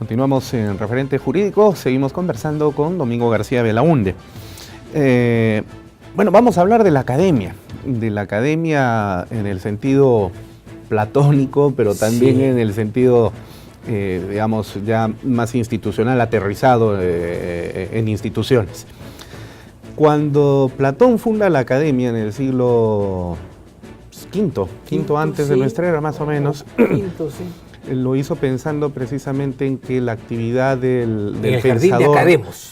Continuamos en Referente Jurídico, seguimos conversando con Domingo García Belaúnde. Bueno, vamos a hablar de la academia en el sentido platónico, pero también en el sentido, digamos, ya más institucional, aterrizado en instituciones. Cuando Platón funda la academia en el siglo quinto antes de nuestra era, más o menos, lo hizo pensando precisamente en que la actividad del pensador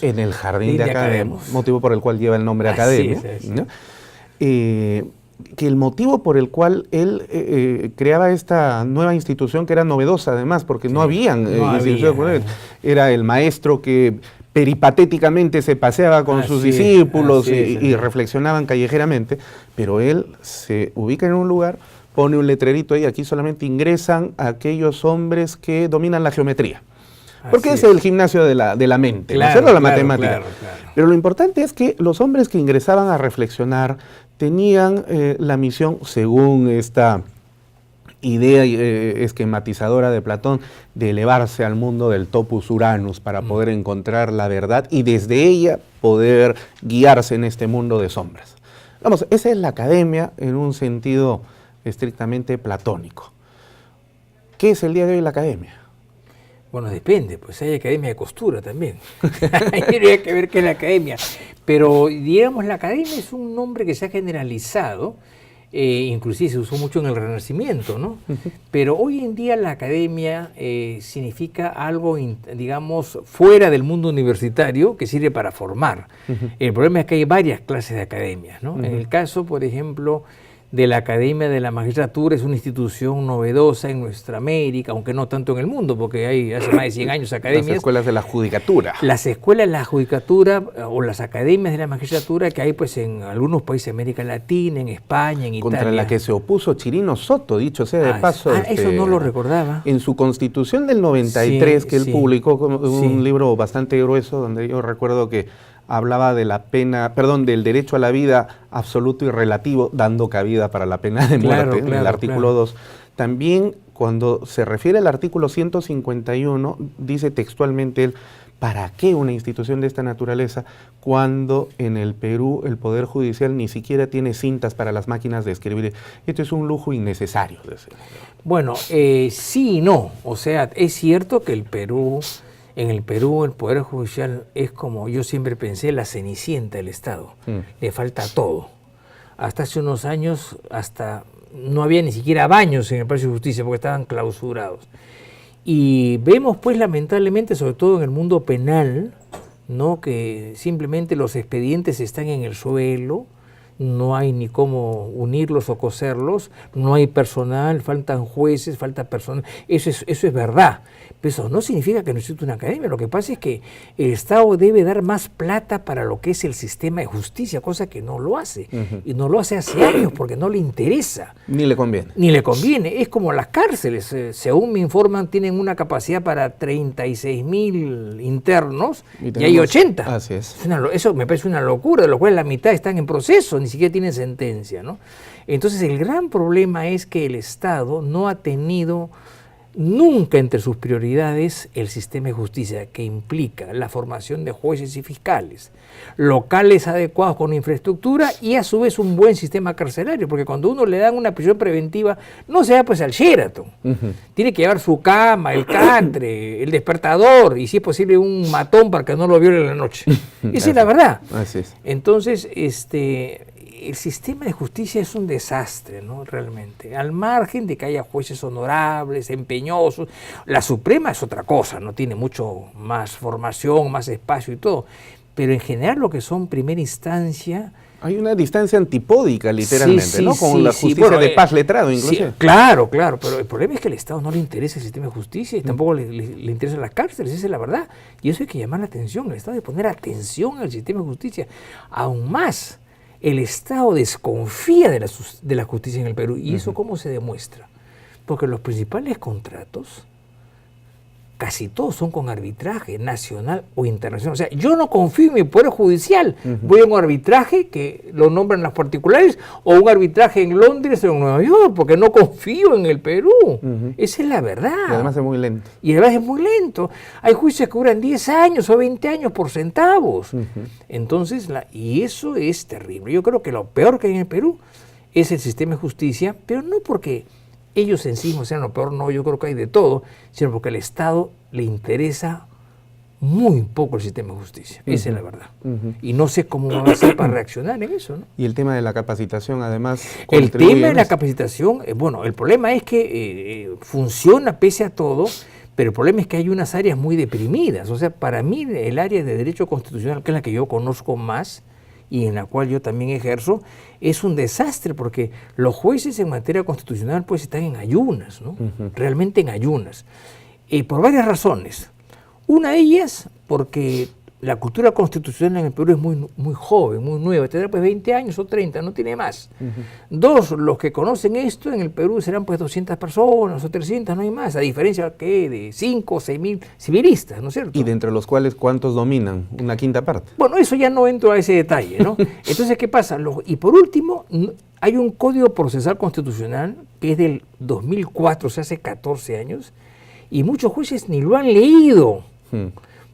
en el jardín de Academos, motivo por el cual lleva el nombre academia, ¿no? Que el motivo por el cual él creaba esta nueva institución, que era novedosa además, porque no habían instituciones, era el maestro que peripatéticamente se paseaba con sus discípulos y reflexionaban callejeramente, pero él se ubica en un lugar, pone un letrerito ahí: aquí solamente ingresan aquellos hombres que dominan la geometría. Porque es el gimnasio de la mente, ¿no es cierto? La matemática. Pero lo importante es que los hombres que ingresaban a reflexionar tenían la misión, según esta idea esquematizadora de Platón, de elevarse al mundo del topus Uranus para poder encontrar la verdad y desde ella poder guiarse en este mundo de sombras. Vamos, esa es la academia en un sentido estrictamente platónico. ¿Qué es el día de hoy la academia? Bueno, depende, pues hay academia de costura también. Habría que ver qué es la academia. Pero, digamos, la academia es un nombre que se ha generalizado, inclusive se usó mucho en el Renacimiento, ¿no? Pero hoy en día la academia significa algo, digamos, fuera del mundo universitario, que sirve para formar. El problema es que hay varias clases de academias, ¿no? En el caso, por ejemplo, de la Academia de la Magistratura, es una institución novedosa en nuestra América, aunque no tanto en el mundo, porque hay hace más de 100 años academias. Las escuelas de la judicatura. Las escuelas de la judicatura o las academias de la magistratura que hay pues en algunos países de América Latina, en España, en Italia. Contra la que se opuso Chirino Soto, dicho sea de paso. Eso no lo recordaba. En su Constitución del 93, que él publicó, un libro bastante grueso, donde yo recuerdo que hablaba de la pena, del derecho a la vida absoluto y relativo, dando cabida para la pena de muerte, en el artículo 2. También, cuando se refiere al artículo 151, dice textualmente él: ¿para qué una institución de esta naturaleza cuando en el Perú el Poder Judicial ni siquiera tiene cintas para las máquinas de escribir? Esto es un lujo innecesario. Bueno, sí y no. O sea, es cierto que en el Perú el Poder Judicial es, como yo siempre pensé, la cenicienta del Estado. Le falta todo. Hasta hace unos años no había ni siquiera baños en el Palacio de Justicia porque estaban clausurados. Y vemos pues lamentablemente, sobre todo en el mundo penal, ¿no?, que simplemente los expedientes están en el suelo, no hay ni cómo unirlos o coserlos, no hay personal, faltan jueces, falta personal. Eso es verdad. Pero eso no significa que no exista una academia. Lo que pasa es que el Estado debe dar más plata para lo que es el sistema de justicia, cosa que no lo hace. Y no lo hace hace años porque no le interesa. Ni le conviene. Ni le conviene. Es como las cárceles. Según me informan, tienen una capacidad para 36.000 internos y hay 80. Así es. Eso me parece una locura, de lo cual la mitad están en proceso, ni siquiera tienen sentencia, ¿no? Entonces el gran problema es que el Estado no ha tenido nunca entre sus prioridades el sistema de justicia, que implica la formación de jueces y fiscales, locales adecuados con infraestructura y a su vez un buen sistema carcelario, porque cuando uno le dan una prisión preventiva no se va pues al Sheraton, tiene que llevar su cama, el catre, el despertador y si es posible un matón para que no lo viole en la noche. Esa es la verdad. Así es. Entonces, el sistema de justicia es un desastre, ¿no? Realmente. Al margen de que haya jueces honorables, empeñosos, la Suprema es otra cosa, no tiene mucho más formación, más espacio y todo. Pero en general lo que son primera instancia... Hay una distancia antipódica, literalmente, ¿no? Con la justicia de paz letrado, inclusive. Sí, claro, pero el problema es que al Estado no le interesa el sistema de justicia y tampoco le interesan las cárceles, esa es la verdad. Y eso hay que llamar la atención, el Estado debe poner atención al sistema de justicia. Aún más, el Estado desconfía de la justicia en el Perú. ¿Y eso cómo se demuestra? Porque los principales contratos casi todos son con arbitraje nacional o internacional. O sea, yo no confío en mi Poder Judicial. Voy a un arbitraje que lo nombran las particulares o un arbitraje en Londres o en Nueva York, porque no confío en el Perú. Esa es la verdad. Y además es muy lento. Y además es muy lento. Hay juicios que duran 10 años o 20 años por centavos. Entonces, y eso es terrible. Yo creo que lo peor que hay en el Perú es el sistema de justicia, pero no porque ellos en sí sean lo peor, no, yo creo que hay de todo, sino porque al Estado le interesa muy poco el sistema de justicia. Esa es la verdad. Y no sé cómo va a ser para reaccionar en eso, ¿no? Y el tema de la capacitación, además. El tema de la capacitación, bueno, el problema es que funciona pese a todo, pero el problema es que hay unas áreas muy deprimidas. O sea, para mí el área de derecho constitucional, que es la que yo conozco más, y en la cual yo también ejerzo, es un desastre porque los jueces en materia constitucional pues están en ayunas, ¿no? Realmente en ayunas, por varias razones. Una de ellas porque la cultura constitucional en el Perú es muy joven, muy nueva, tendrá pues 20 años o 30, no tiene más. Dos, los que conocen esto en el Perú serán pues 200 personas o 300, no hay más, a diferencia que de 5 o 6 mil civilistas, ¿no es cierto? Y de entre los cuales, ¿cuántos dominan? Una quinta parte. Bueno, eso ya no entro a ese detalle, ¿no? Entonces, ¿qué pasa? Y por último, hay un Código Procesal Constitucional que es del 2004, o sea, hace 14 años, y muchos jueces ni lo han leído.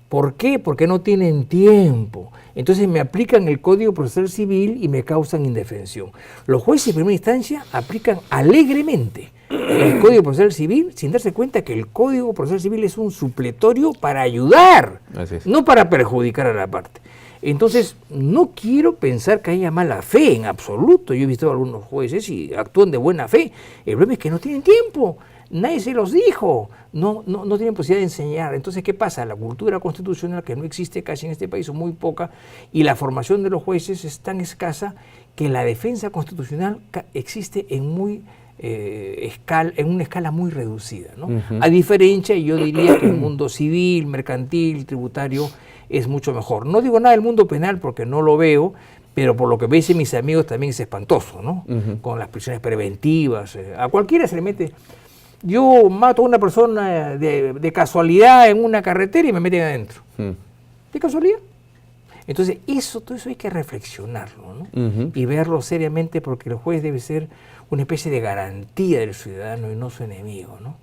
¿Por qué? Porque no tienen tiempo. Entonces me aplican el Código Procesal Civil y me causan indefensión. Los jueces de primera instancia aplican alegremente el Código Procesal Civil sin darse cuenta que el Código Procesal Civil es un supletorio para ayudar, no para perjudicar a la parte. Entonces, no quiero pensar que haya mala fe en absoluto. Yo he visto a algunos jueces y actúan de buena fe. El problema es que no tienen tiempo. Nadie se los dijo, no tienen posibilidad de enseñar. Entonces, ¿qué pasa? La cultura constitucional, que no existe casi en este país, o muy poca, y la formación de los jueces es tan escasa que la defensa constitucional existe en una escala muy reducida, ¿no? A diferencia, yo diría que el mundo civil, mercantil, tributario es mucho mejor. No digo nada del mundo penal porque no lo veo, pero por lo que me dicen mis amigos también es espantoso, ¿no? Con las prisiones preventivas, a cualquiera se le mete. Yo mato a una persona de casualidad en una carretera y me meten adentro. ¿De casualidad? Entonces, todo eso hay que reflexionarlo, ¿no? Y verlo seriamente, porque el juez debe ser una especie de garantía del ciudadano y no su enemigo, ¿no?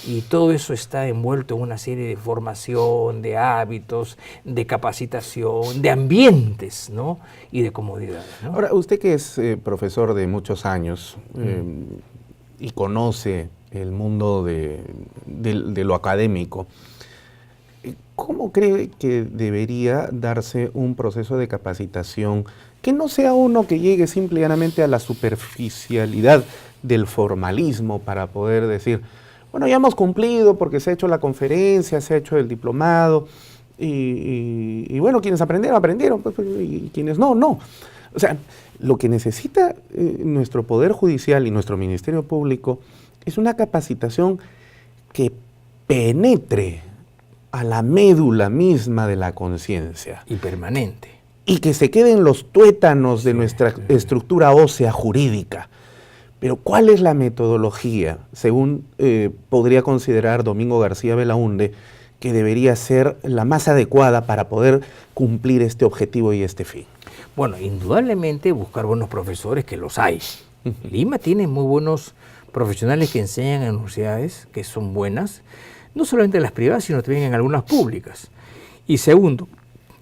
Y todo eso está envuelto en una serie de formación, de hábitos, de capacitación, de ambientes, ¿no? Y de comodidades, ¿no? Ahora, usted que es profesor de muchos años y conoce el mundo de lo académico, ¿cómo cree que debería darse un proceso de capacitación que no sea uno que llegue simplemente a la superficialidad del formalismo para poder decir, bueno, ya hemos cumplido porque se ha hecho la conferencia, se ha hecho el diplomado, y bueno, quienes aprendieron, pues, y quienes no? O sea, lo que necesita nuestro Poder Judicial y nuestro Ministerio Público es una capacitación que penetre a la médula misma de la conciencia. Y permanente. Y que se queden los tuétanos de nuestra estructura ósea jurídica. Pero ¿cuál es la metodología, según podría considerar Domingo García Belaúnde, que debería ser la más adecuada para poder cumplir este objetivo y este fin? Bueno, indudablemente buscar buenos profesores, que los hay. Lima tiene muy buenos profesionales que enseñan en universidades, que son buenas, no solamente en las privadas, sino también en algunas públicas. Y segundo,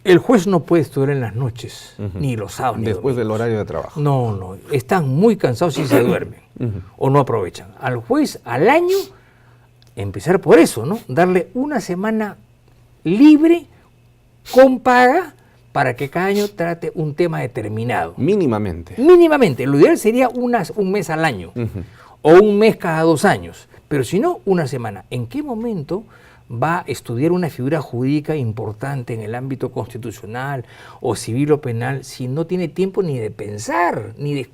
el juez no puede estudiar en las noches, ni los sábados. Después del horario de trabajo. No, están muy cansados y se duermen, o no aprovechan. Al juez, al año, empezar por eso, ¿no? Darle una semana libre, con paga, para que cada año trate un tema determinado. Mínimamente. Mínimamente. Lo ideal sería un mes al año, o un mes cada 2 años, pero si no, una semana. ¿En qué momento va a estudiar una figura jurídica importante en el ámbito constitucional o civil o penal si no tiene tiempo ni de pensar, ni de...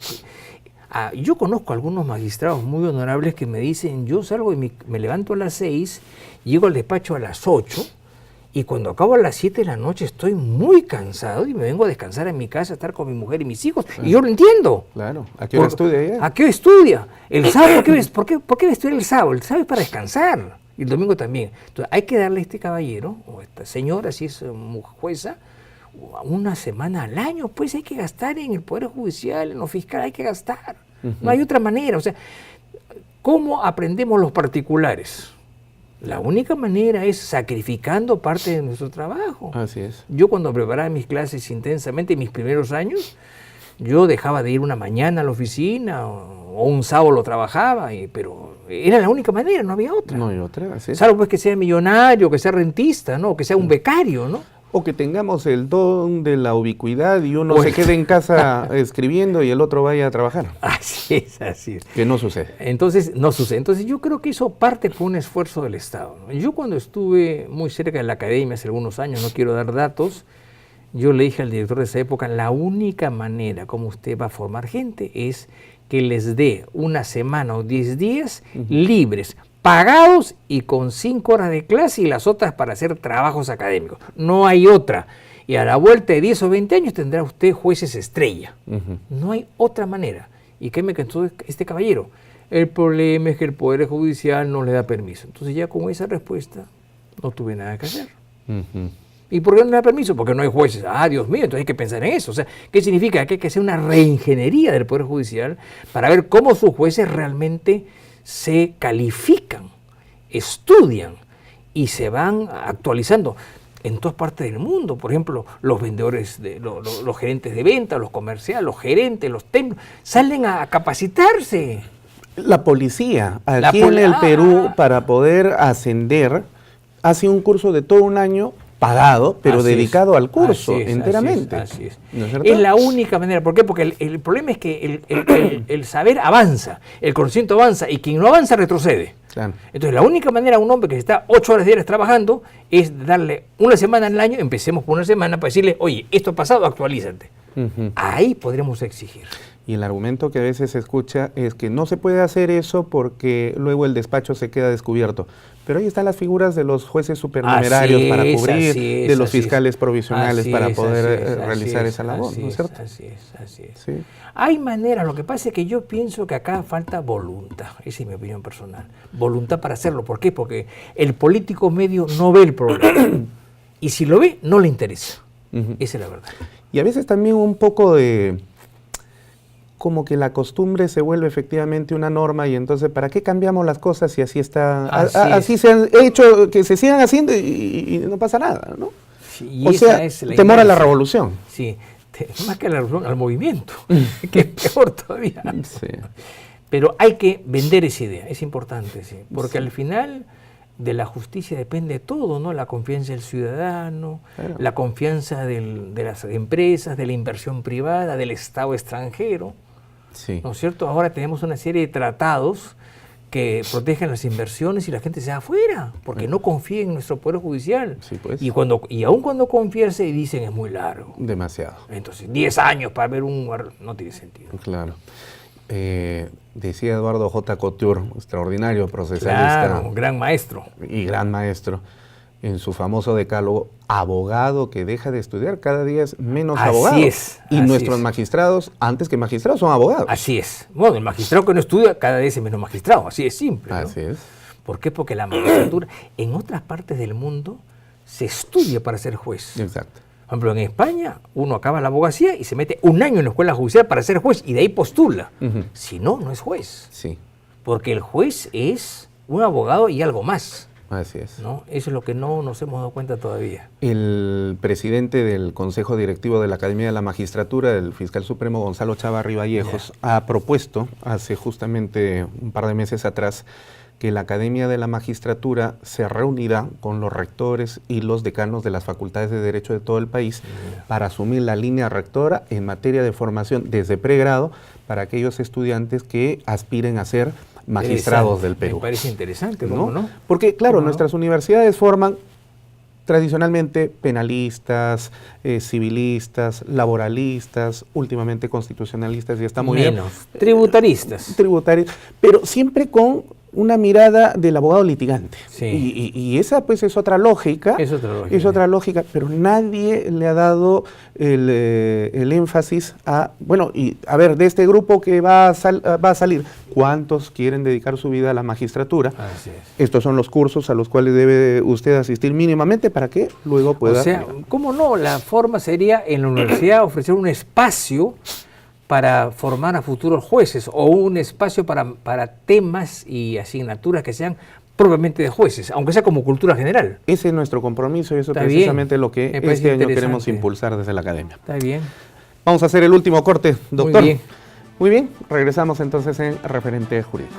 yo conozco a algunos magistrados muy honorables que me dicen, yo salgo y me levanto a las 6, llego al despacho a las 8, y cuando acabo a las 7 de la noche estoy muy cansado y me vengo a descansar en mi casa, a estar con mi mujer y mis hijos. Y yo lo entiendo. Claro. ¿A qué hora estudia ella? ¿A qué hora estudia? El sábado, ¿por qué va a estudiar el sábado? El sábado es para descansar. Y el domingo también. Entonces hay que darle a este caballero, o a esta señora, si es jueza, una semana al año, pues hay que gastar en el Poder Judicial, en lo fiscal, hay que gastar. No hay otra manera. O sea, ¿cómo aprendemos los particulares? La única manera es sacrificando parte de nuestro trabajo. Así es. Yo cuando preparaba mis clases intensamente, en mis primeros años, yo dejaba de ir una mañana a la oficina o un sábado lo trabajaba, pero era la única manera, no había otra. No hay otra, así es. Salvo pues que sea millonario, que sea rentista, ¿no? Que sea un becario, ¿no? O que tengamos el don de la ubicuidad y uno se quede en casa escribiendo y el otro vaya a trabajar. Así es, así es. Que no sucede. Entonces, no sucede. Entonces, yo creo que eso parte por un esfuerzo del Estado, ¿no? Yo cuando estuve muy cerca de la academia hace algunos años, no quiero dar datos, yo le dije al director de esa época, la única manera como usted va a formar gente es que les dé una semana o 10 días libres, pagados y con 5 horas de clase y las otras para hacer trabajos académicos. No hay otra. Y a la vuelta de 10 o 20 años tendrá usted jueces estrella. No hay otra manera. ¿Y qué me contestó este caballero? El problema es que el Poder Judicial no le da permiso. Entonces ya con esa respuesta no tuve nada que hacer. ¿Y por qué no le da permiso? Porque no hay jueces. Ah, Dios mío, entonces hay que pensar en eso. O sea, ¿qué significa? Que hay que hacer una reingeniería del Poder Judicial para ver cómo sus jueces realmente se califican, estudian y se van actualizando en todas partes del mundo. Por ejemplo, los vendedores, los gerentes de venta, los comerciales, los gerentes, los técnicos, salen a capacitarse. La policía, aquí en el Perú, para poder ascender, hace un curso de todo un año pagado, pero Así dedicado es, al curso, así es, enteramente. Así es. ¿No es cierto? Es la única manera. ¿Por qué? Porque el problema es que el saber avanza, el conocimiento avanza, y quien no avanza retrocede. Claro. Entonces, la única manera a un hombre que está 8 horas diarias trabajando es darle una semana al año, empecemos por una semana, para decirle, oye, esto ha pasado, actualízate. Ahí podremos exigir. Y el argumento que a veces se escucha es que no se puede hacer eso porque luego el despacho se queda descubierto. Pero ahí están las figuras de los jueces supernumerarios para cubrir, de los fiscales provisionales para poder realizar esa labor, ¿no es cierto? Así es, así es. Sí. Hay maneras, lo que pasa es que yo pienso que acá falta voluntad, esa es mi opinión personal, voluntad para hacerlo. ¿Por qué? Porque el político medio no ve el problema y si lo ve, no le interesa. Esa es la verdad. Y a veces también un poco de como que la costumbre se vuelve efectivamente una norma y entonces ¿para qué cambiamos las cosas si así está, así se han hecho, que se sigan haciendo y no pasa nada, ¿no? Sí, o sea, temor a la revolución. Sí, más que a la revolución, al movimiento, que es peor todavía. Sí. Pero hay que vender esa idea, es importante, sí, porque al final de la justicia depende todo, ¿no? La confianza del ciudadano, claro, la confianza de las empresas, de la inversión privada, del Estado extranjero. Sí. ¿No es cierto? Ahora tenemos una serie de tratados que protegen las inversiones y la gente se va afuera porque no confía en nuestro Poder Judicial. Sí, pues. Y aun cuando confía, se dicen es muy largo. Demasiado. Entonces, 10 años para ver no tiene sentido. Claro. Decía Eduardo J. Couture, extraordinario procesalista. Claro, gran maestro. Y gran maestro. En su famoso decálogo, abogado que deja de estudiar cada día es menos abogado. Así es. Y nuestros magistrados, antes que magistrados, son abogados. Así es. Bueno, el magistrado que no estudia cada vez es menos magistrado. Así es simple, ¿no? Así es. ¿Por qué? Porque la magistratura en otras partes del mundo se estudia para ser juez. Exacto. Por ejemplo, en España uno acaba la abogacía y se mete un año en la escuela judicial para ser juez y de ahí postula. Si no, no es juez. Sí. Porque el juez es un abogado y algo más. Así es. ¿No? Eso es lo que no nos hemos dado cuenta todavía. El presidente del Consejo Directivo de la Academia de la Magistratura, el fiscal supremo Gonzalo Chávarri Vallejos, ha propuesto hace justamente un par de meses atrás que la Academia de la Magistratura se reunirá con los rectores y los decanos de las facultades de Derecho de todo el país para asumir la línea rectora en materia de formación desde pregrado para aquellos estudiantes que aspiren a ser magistrados del Perú. Me parece interesante, ¿cómo no? Porque, claro, nuestras universidades forman tradicionalmente penalistas, civilistas, laboralistas, últimamente constitucionalistas, y está muy bien. Tributaristas. Pero siempre con una mirada del abogado litigante. Sí. Y esa pues es otra lógica. Es otra lógica. Pero nadie le ha dado el énfasis a, bueno, y a ver, de este grupo que va a salir, cuántos quieren dedicar su vida a la magistratura. Así es. Estos son los cursos a los cuales debe usted asistir mínimamente para que luego pueda... O sea, ¿cómo no? La forma sería en la universidad ofrecer un espacio para formar a futuros jueces o un espacio para temas y asignaturas que sean propiamente de jueces, aunque sea como cultura general. Ese es nuestro compromiso y eso es Está precisamente bien. lo que Me parece este año interesante. queremos impulsar desde la academia. Está bien. Vamos a hacer el último corte, doctor. Muy bien. Muy bien, regresamos entonces en Referente Jurídico.